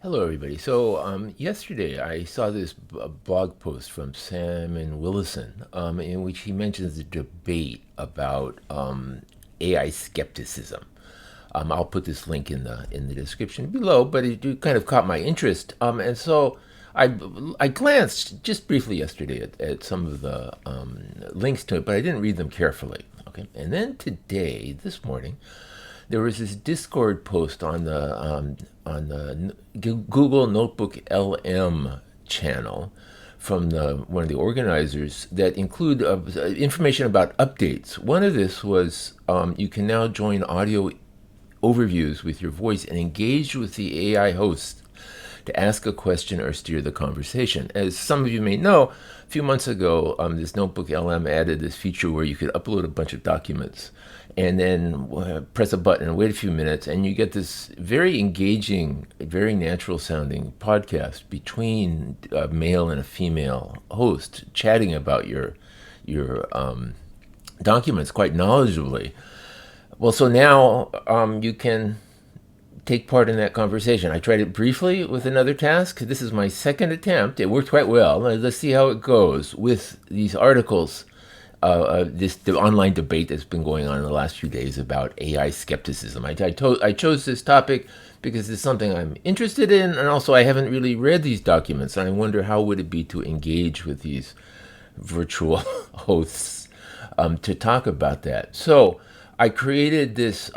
Hello, everybody. Yesterday I saw this blog post from Salmon Willison, in which he mentions a debate about AI skepticism. I'll put this link in the description below, but it kind of caught my interest, and so I glanced just briefly yesterday at some of the links to it, but I didn't read them carefully. Okay, and then today, this morning, there was this Discord post on the Google Notebook LM channel from one of the organizers that include information about updates. One of this was you can now join audio overviews with your voice and engage with the AI host to ask a question or steer the conversation. As some of you may know, a few months ago, this Notebook LM added this feature where you could upload a bunch of documents and then press a button and wait a few minutes, and you get this very engaging, very natural sounding podcast between a male and a female host chatting about your documents quite knowledgeably. Well, so now you can take part in that conversation. I tried it briefly with another task. This is my second attempt. It worked quite well. Let's see how it goes with these articles. The online debate that's been going on in the last few days about AI skepticism. I chose this topic because it's something I'm interested in, and also I haven't really read these documents, and I wonder how would it be to engage with these virtual hosts to talk about that. So I created this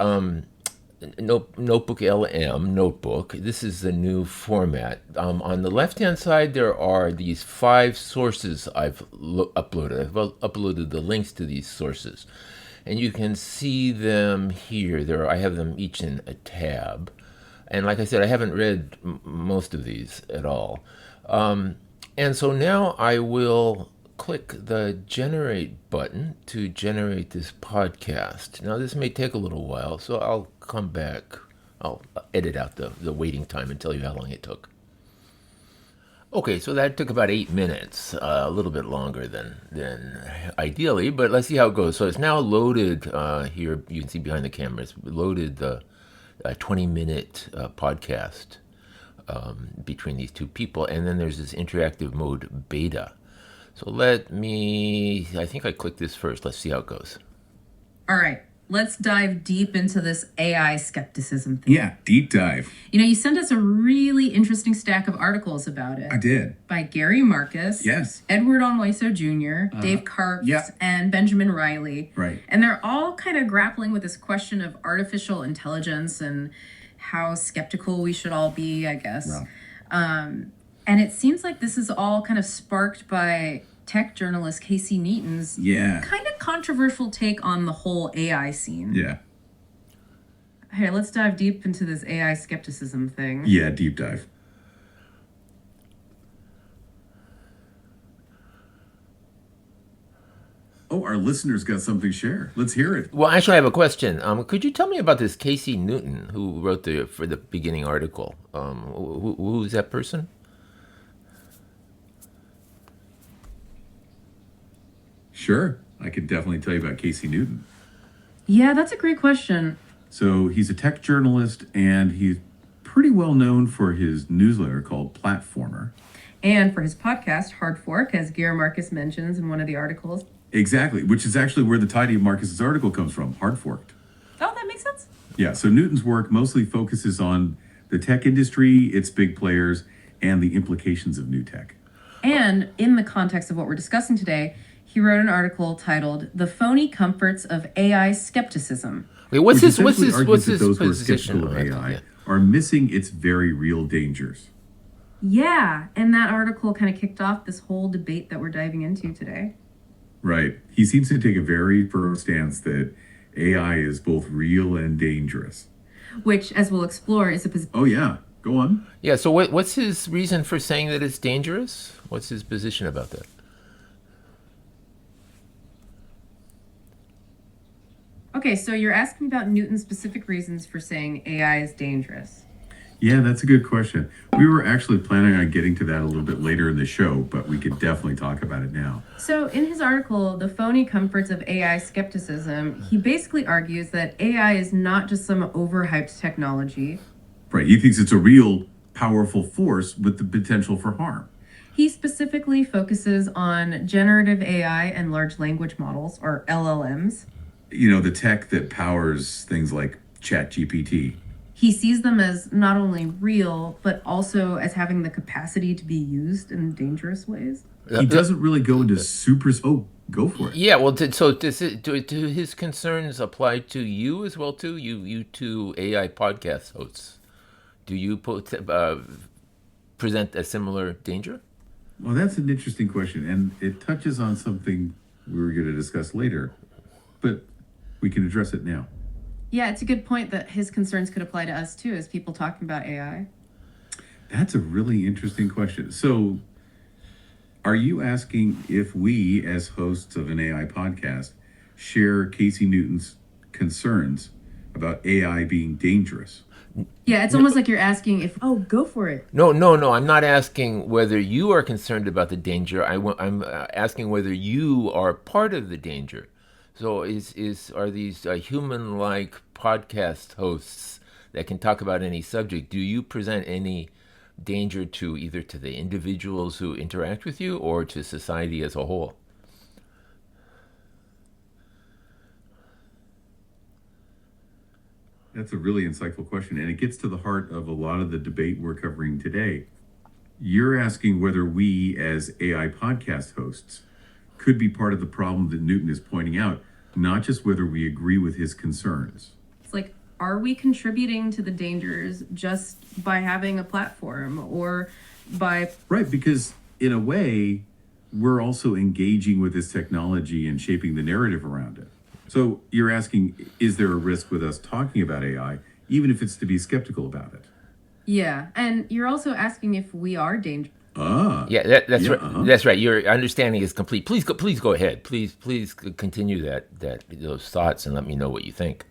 Notebook LM notebook. This is the new format. On the left-hand side, there are these 5 sources I've uploaded. I've uploaded the links to these sources, and you can see them here. I have them each in a tab, and like I said, I haven't read most of these at all. And so now I will click the generate button to generate this podcast. Now, this may take a little while, so I'll come back. I'll edit out the waiting time and tell you how long it took. Okay, so that took about 8 minutes, a little bit longer than ideally, but let's see how it goes. So it's now loaded here. You can see behind the camera, it's loaded the 20-minute podcast between these two people, and then there's this interactive mode beta. So I think I clicked this first. Let's see how it goes. All right, let's dive deep into this AI skepticism thing. Yeah, deep dive. You sent us a really interesting stack of articles about it. I did. By Gary Marcus, Yes. Edward Onwueso Jr., Dave Karpf, yeah. and Benjamin Riley. Right. And they're all kind of grappling with this question of artificial intelligence and how skeptical we should all be, I guess. Well. And it seems like this is all kind of sparked by tech journalist Casey Neaton's kind of controversial take on the whole AI scene. Yeah. Hey, let's dive deep into this AI skepticism thing. Yeah, deep dive. Oh, our listeners got something to share. Let's hear it. Well, actually, I have a question. Could you tell me about this Casey Newton who wrote for the beginning article? Who's that person? Sure. I could definitely tell you about Casey Newton. Yeah, that's a great question. So he's a tech journalist, and he's pretty well known for his newsletter called Platformer. And for his podcast, Hard Fork, as Gary Marcus mentions in one of the articles. Exactly, which is actually where the title of Marcus's article comes from, Hard Forked. Oh, that makes sense. Yeah, so Newton's work mostly focuses on the tech industry, its big players, and the implications of new tech. And in the context of what we're discussing today, he wrote an article titled "The Phony Comforts of AI Skepticism." Wait, what's his Those position? who are skeptical of AI are missing its very real dangers. Yeah, and that article kind of kicked off this whole debate that we're diving into today. Right. He seems to take a very firm stance that AI is both real and dangerous. Which, as we'll explore, is a position. Oh, yeah. Go on. Yeah, so what's his reason for saying that it's dangerous? What's his position about that? Okay, so you're asking about Newton's specific reasons for saying AI is dangerous. Yeah, that's a good question. We were actually planning on getting to that a little bit later in the show, but we could definitely talk about it now. So in his article, The Phony Comforts of AI Skepticism, he basically argues that AI is not just some overhyped technology. Right. He thinks it's a real powerful force with the potential for harm. He specifically focuses on generative AI and large language models, or LLMs. The tech that powers things like ChatGPT. He sees them as not only real, but also as having the capacity to be used in dangerous ways. He doesn't really go into super. Oh, go for it. Yeah, well, do his concerns apply to you as well too? You two AI podcast hosts, do you present a similar danger? Well, that's an interesting question, and it touches on something we were going to discuss later, but we can address it now. Yeah, it's a good point that his concerns could apply to us too, as people talking about AI. That's a really interesting question. So, are you asking if we, as hosts of an AI podcast, share Casey Newton's concerns about AI being dangerous? Yeah, it's almost like you're asking if, oh, go for it. No. I'm not asking whether you are concerned about the danger. I'm asking whether you are part of the danger. So are these human-like podcast hosts that can talk about any subject? Do you present any danger to either to the individuals who interact with you or to society as a whole? That's a really insightful question, and it gets to the heart of a lot of the debate we're covering today. You're asking whether we, as AI podcast hosts, could be part of the problem that Newton is pointing out, not just whether we agree with his concerns. It's like, are we contributing to the dangers just by having a platform or by... Right, because in a way, we're also engaging with this technology and shaping the narrative around it. So you're asking, is there a risk with us talking about AI, even if it's to be skeptical about it? Yeah, and you're also asking if we are dangerous. Yeah, that's right. That's right. Your understanding is complete. Please go ahead. Please continue those thoughts and let me know what you think.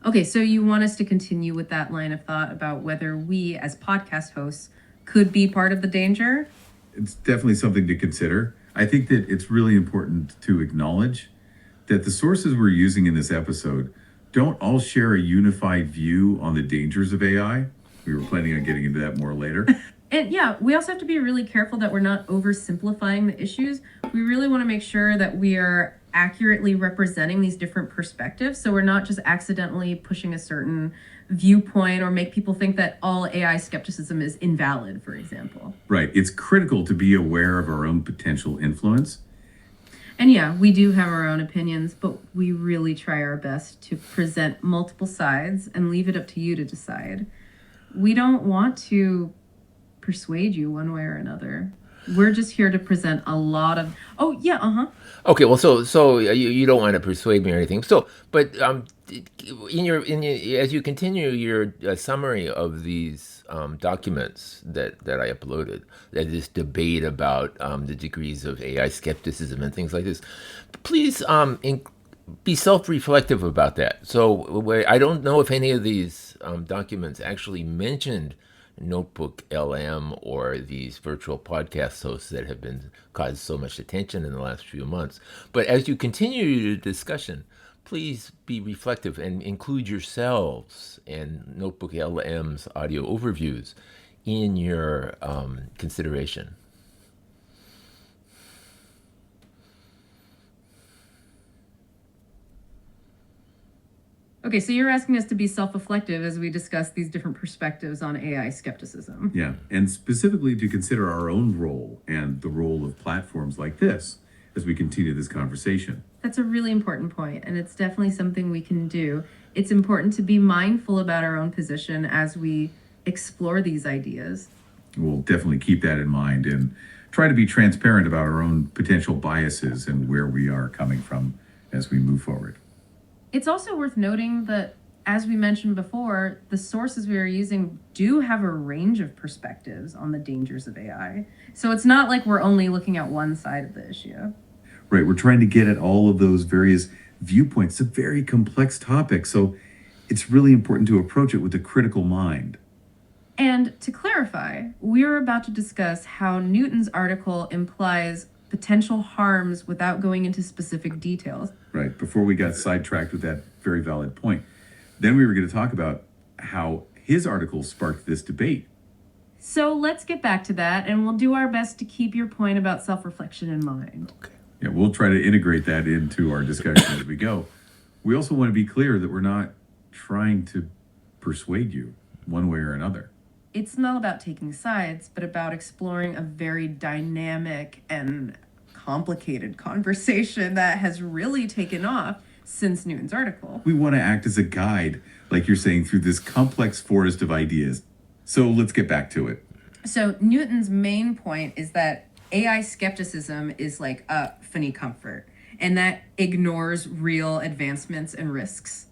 Okay, so you want us to continue with that line of thought about whether we, as podcast hosts, could be part of the danger? It's definitely something to consider. I think that it's really important to acknowledge that the sources we're using in this episode don't all share a unified view on the dangers of AI. We were planning on getting into that more later. And yeah, we also have to be really careful that we're not oversimplifying the issues. We really want to make sure that we are accurately representing these different perspectives, so we're not just accidentally pushing a certain viewpoint or make people think that all AI skepticism is invalid, for example. Right. It's critical to be aware of our own potential influence. And yeah, we do have our own opinions, but we really try our best to present multiple sides and leave it up to you to decide. We don't want to persuade you one way or another. We're just here to present a lot of... Oh, yeah, Okay, well, so you don't want to persuade me or anything. So, but as you continue your summary of these documents that I uploaded, that this debate about the degrees of AI skepticism and things like this, please be self-reflective about that. So I don't know if any of these documents actually mentioned NotebookLM or these virtual podcast hosts that have been caused so much attention in the last few months. But as you continue your discussion, please be reflective and include yourselves and NotebookLM's audio overviews in your consideration. Okay, so you're asking us to be self-reflective as we discuss these different perspectives on AI skepticism. Yeah, and specifically to consider our own role and the role of platforms like this as we continue this conversation. That's a really important point, and it's definitely something we can do. It's important to be mindful about our own position as we explore these ideas. We'll definitely keep that in mind and try to be transparent about our own potential biases and where we are coming from as we move forward. It's also worth noting that, as we mentioned before, the sources we are using do have a range of perspectives on the dangers of AI. So it's not like we're only looking at one side of the issue. Right, we're trying to get at all of those various viewpoints. It's a very complex topic, so it's really important to approach it with a critical mind. And to clarify, we're about to discuss how Newton's article implies potential harms without going into specific details. Right. Before we got sidetracked with that very valid point. Then we were going to talk about how his article sparked this debate. So let's get back to that, and we'll do our best to keep your point about self-reflection in mind. Okay. Yeah, we'll try to integrate that into our discussion as we go. We also want to be clear that we're not trying to persuade you one way or another. It's not about taking sides, but about exploring a very dynamic and complicated conversation that has really taken off since Newton's article. We want to act as a guide, like you're saying, through this complex forest of ideas. So let's get back to it. So Newton's main point is that AI skepticism is like a phony comfort, and that ignores real advancements and risks.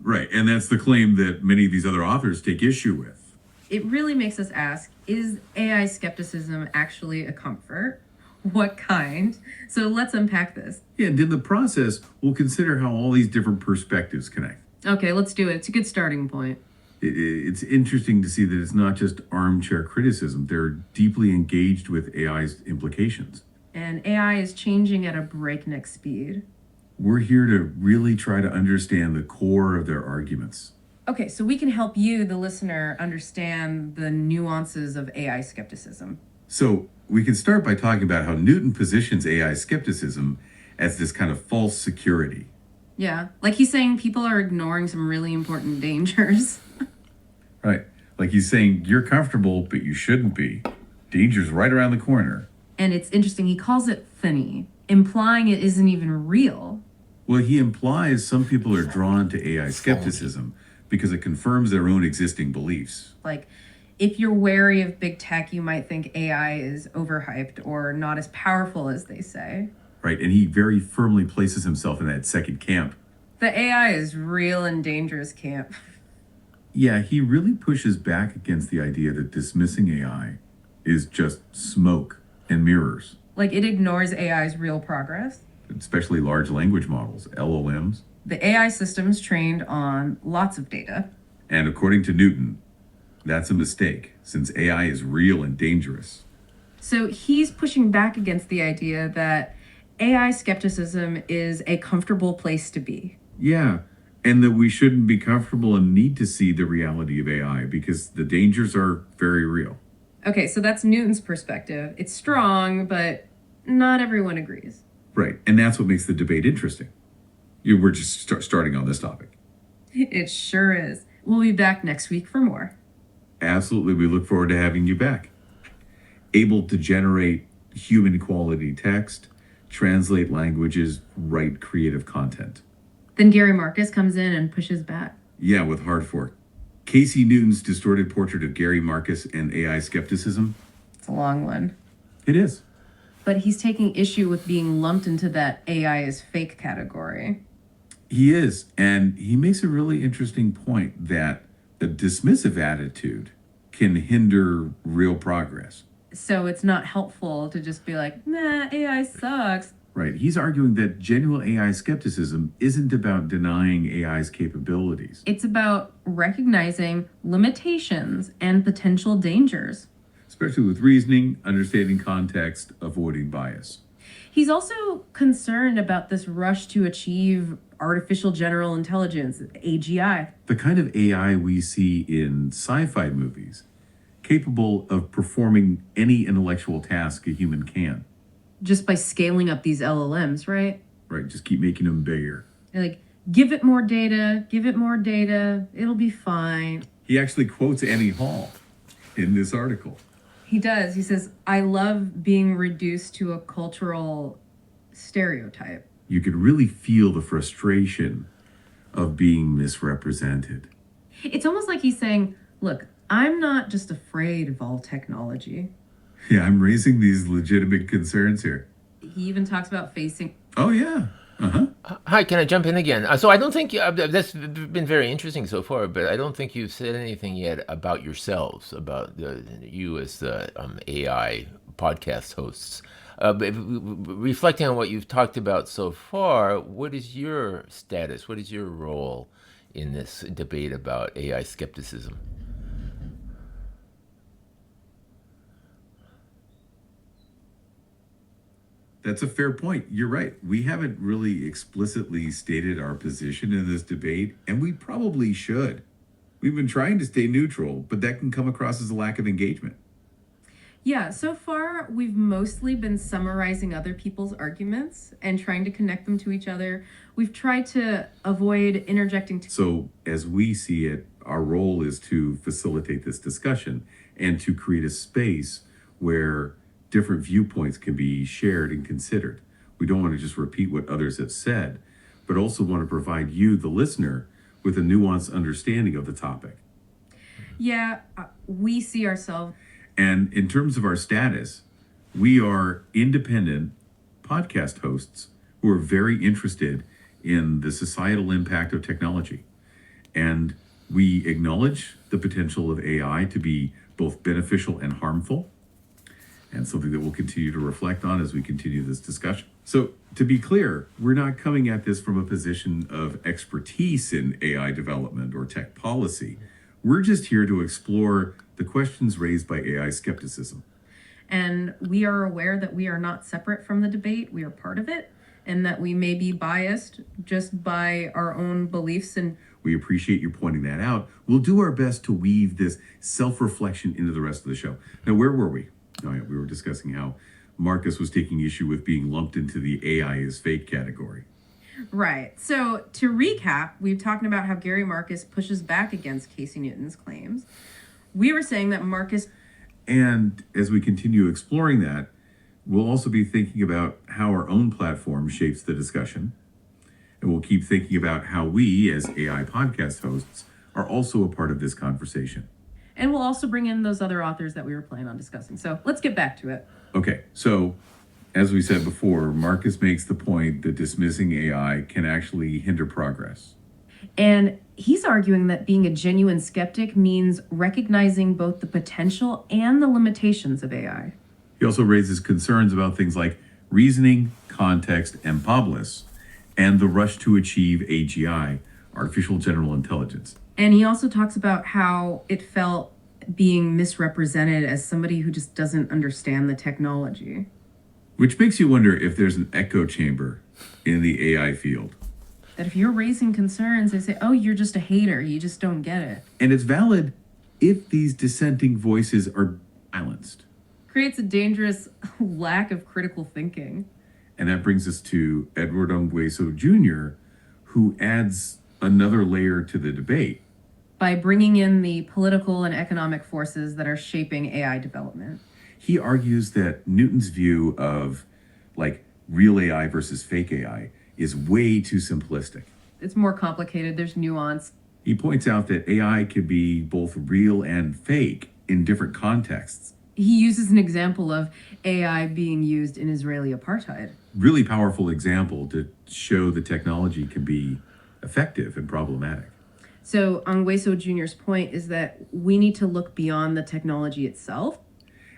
Right, and that's the claim that many of these other authors take issue with. It really makes us ask, is AI skepticism actually a comfort? What kind? So let's unpack this. Yeah, and in the process, we'll consider how all these different perspectives connect. Okay, let's do it. It's a good starting point. It's interesting to see that it's not just armchair criticism. They're deeply engaged with AI's implications. And AI is changing at a breakneck speed. We're here to really try to understand the core of their arguments. Okay, so we can help you, the listener, understand the nuances of AI skepticism. So we can start by talking about how Newton positions AI skepticism as this kind of false security. Yeah, like he's saying people are ignoring some really important dangers. Right. Like he's saying, you're comfortable, but you shouldn't be. Danger's right around the corner. And it's interesting, he calls it phony, implying it isn't even real. Well, he implies some people are drawn to AI skepticism because it confirms their own existing beliefs. Like, if you're wary of big tech, you might think AI is overhyped or not as powerful as they say. Right, and he very firmly places himself in that second camp. The AI is real and dangerous camp. Yeah, he really pushes back against the idea that dismissing AI is just smoke and mirrors, Like, it ignores AI's real progress. especially large language models, LLMs. The AI system's trained on lots of data. And according to Newton, that's a mistake, since AI is real and dangerous. So he's pushing back against the idea that AI skepticism is a comfortable place to be. Yeah, and that we shouldn't be comfortable and need to see the reality of AI because the dangers are very real. Okay, so that's Newton's perspective. It's strong, but not everyone agrees. Right, and that's what makes the debate interesting. We're just starting on this topic. It sure is. We'll be back next week for more. Absolutely, we look forward to having you back. Able to generate human quality text, translate languages, write creative content. Then Gary Marcus comes in and pushes back. Yeah, with hard fork. Casey Newton's distorted portrait of Gary Marcus and AI skepticism. It's a long one. It is. But he's taking issue with being lumped into that AI is fake category. He is. And he makes a really interesting point that a dismissive attitude can hinder real progress. So it's not helpful to just be like, nah, AI sucks. Right. He's arguing that genuine AI skepticism isn't about denying AI's capabilities. It's about recognizing limitations and potential dangers. Especially with reasoning, understanding context, avoiding bias. He's also concerned about this rush to achieve artificial general intelligence, AGI. The kind of AI we see in sci-fi movies, capable of performing any intellectual task a human can. Just by scaling up these LLMs, right? Right, just keep making them bigger. They're like, give it more data, it'll be fine. He actually quotes Annie Hall in this article. He does. He says, I love being reduced to a cultural stereotype. You could really feel the frustration of being misrepresented. It's almost like he's saying, look, I'm not just afraid of all technology. Yeah, I'm raising these legitimate concerns here. He even talks about facing. Oh, yeah. Uh-huh. Hi, can I jump in again? So I don't think that's been very interesting so far, but I don't think you've said anything yet about yourselves, about you as the AI podcast hosts. But reflecting on what you've talked about so far, what is your status? What is your role in this debate about AI skepticism? That's a fair point. You're right. We haven't really explicitly stated our position in this debate, and we probably should. We've been trying to stay neutral, but that can come across as a lack of engagement. Yeah, so far we've mostly been summarizing other people's arguments and trying to connect them to each other. We've tried to avoid interjecting. So, as we see it, our role is to facilitate this discussion and to create a space where different viewpoints can be shared and considered. We don't want to just repeat what others have said, but also want to provide you, the listener, with a nuanced understanding of the topic. Yeah, we see ourselves. And in terms of our status, we are independent podcast hosts who are very interested in the societal impact of technology. And we acknowledge the potential of AI to be both beneficial and harmful, and something that we'll continue to reflect on as we continue this discussion. So, to be clear, we're not coming at this from a position of expertise in AI development or tech policy. We're just here to explore the questions raised by AI skepticism. And we are aware that we are not separate from the debate, we are part of it, and that we may be biased just by our own beliefs. And we appreciate you pointing that out. We'll do our best to weave this self-reflection into the rest of the show. Now, where were we? Oh, yeah, we were discussing how Marcus was taking issue with being lumped into the AI is fake category. Right. So to recap, we've talked about how Gary Marcus pushes back against Casey Newton's claims. We were saying that Marcus... And as we continue exploring that, we'll also be thinking about how our own platform shapes the discussion. And we'll keep thinking about how we, as AI podcast hosts, are also a part of this conversation. And we'll also bring in those other authors that we were planning on discussing. So let's get back to it. Okay, so as we said before, Marcus makes the point that dismissing AI can actually hinder progress. And he's arguing that being a genuine skeptic means recognizing both the potential and the limitations of AI. He also raises concerns about things like reasoning, context, and Pablis, and the rush to achieve AGI, artificial general intelligence. And he also talks about how it felt being misrepresented as somebody who just doesn't understand the technology. Which makes you wonder if there's an echo chamber in the AI field. That if you're raising concerns, they say, oh, you're just a hater, you just don't get it. And it's valid if these dissenting voices are silenced. Creates a dangerous lack of critical thinking. And that brings us to Edward Ongweso Jr., who adds another layer to the debate. By bringing in the political and economic forces that are shaping AI development. He argues that Newton's view of like real AI versus fake AI is way too simplistic. It's more complicated, there's nuance. He points out that AI could be both real and fake in different contexts. He uses an example of AI being used in Israeli apartheid. Really powerful example to show the technology can be effective and problematic. So Ongweso Jr.'s point is that we need to look beyond the technology itself.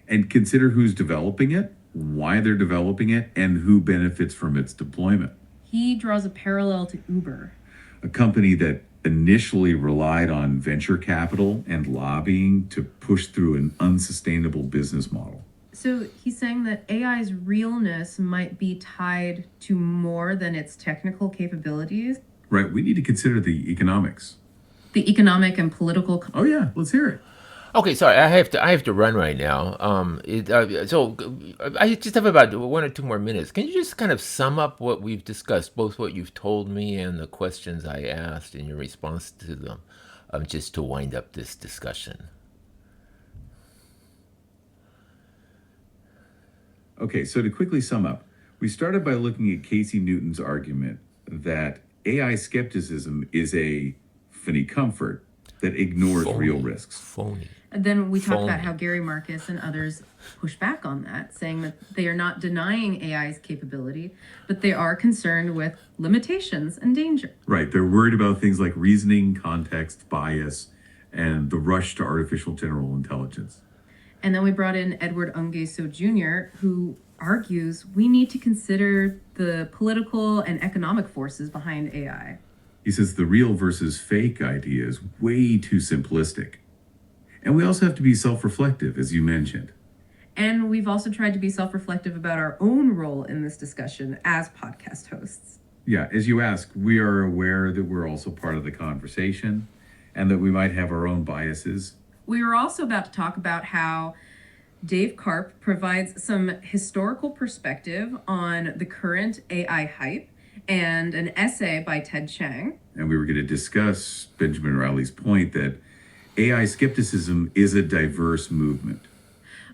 And consider who's developing it, why they're developing it, and who benefits from its deployment. He draws a parallel to Uber. A company that initially relied on venture capital and lobbying to push through an unsustainable business model. So he's saying that AI's realness might be tied to more than its technical capabilities. Right, we need to consider the economics. The economic and political... Oh yeah, let's hear it. Okay, sorry, I have to run right now. So I just have about 1 or 2 more minutes. Can you just kind of sum up what we've discussed, both what you've told me and the questions I asked in your response to them, just to wind up this discussion? Okay, so to quickly sum up, we started by looking at Casey Newton's argument that AI skepticism is a phony comfort that ignores real risks. Phony. And then we talked Phony. about how Gary Marcus and others push back on that, saying that they are not denying AI's capability, but they are concerned with limitations and danger. Right, they're worried about things like reasoning, context, bias, and the rush to artificial general intelligence. And then we brought in Edward Ongweso Jr., who argues we need to consider the political and economic forces behind AI. He says the real versus fake idea is way too simplistic. And we also have to be self-reflective, as you mentioned. And we've also tried to be self-reflective about our own role in this discussion as podcast hosts. Yeah, as you ask, we are aware that we're also part of the conversation and that we might have our own biases. We were also about to talk about how Dave Karp provides some historical perspective on the current AI hype and an essay by Ted Chiang. And we were going to discuss Benjamin Riley's point that AI skepticism is a diverse movement.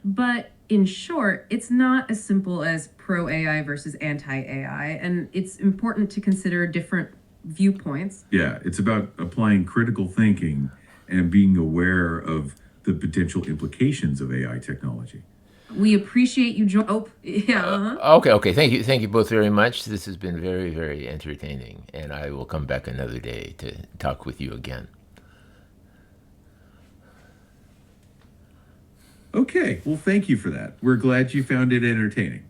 But in short, it's not as simple as pro AI versus anti AI, and it's important to consider different viewpoints. Yeah, it's about applying critical thinking and being aware of the potential implications of AI technology. We appreciate you joining. Oh, yeah. Okay. Thank you both very much. This has been very, very entertaining, and I will come back another day to talk with you again. Okay, well, thank you for that. We're glad you found it entertaining.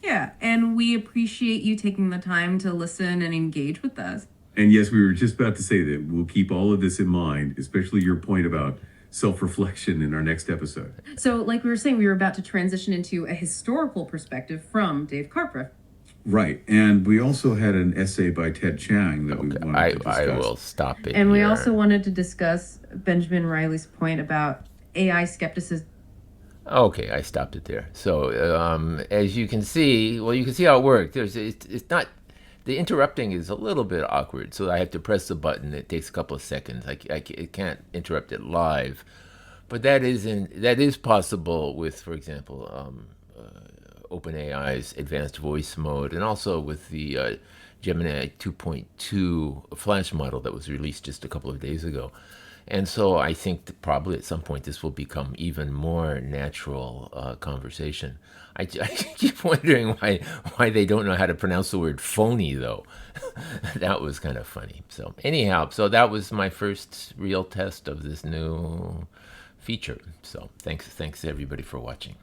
Yeah, and we appreciate you taking the time to listen and engage with us. And yes, we were just about to say that we'll keep all of this in mind, especially your point about self-reflection in our next episode. So, like we were saying, we were about to transition into a historical perspective from Dave Karp. Right, and we also had an essay by Ted Chiang that we wanted to discuss. I will stop it. And we here. also wanted to discuss Benjamin Riley's point about AI skepticism. Okay, I stopped it there. So as you can see, well, you can see how it worked. It's not, the interrupting is a little bit awkward. So I have to press the button. It takes a couple of seconds. I can't interrupt it live, but that is possible with, for example, OpenAI's advanced voice mode, and also with the Gemini 2.2 Flash model that was released just a couple of days ago. And so I think that probably at some point this will become even more natural conversation. I keep wondering why they don't know how to pronounce the word phony, though. That was kind of funny. So anyhow, so that was my first real test of this new feature. So thanks everybody for watching.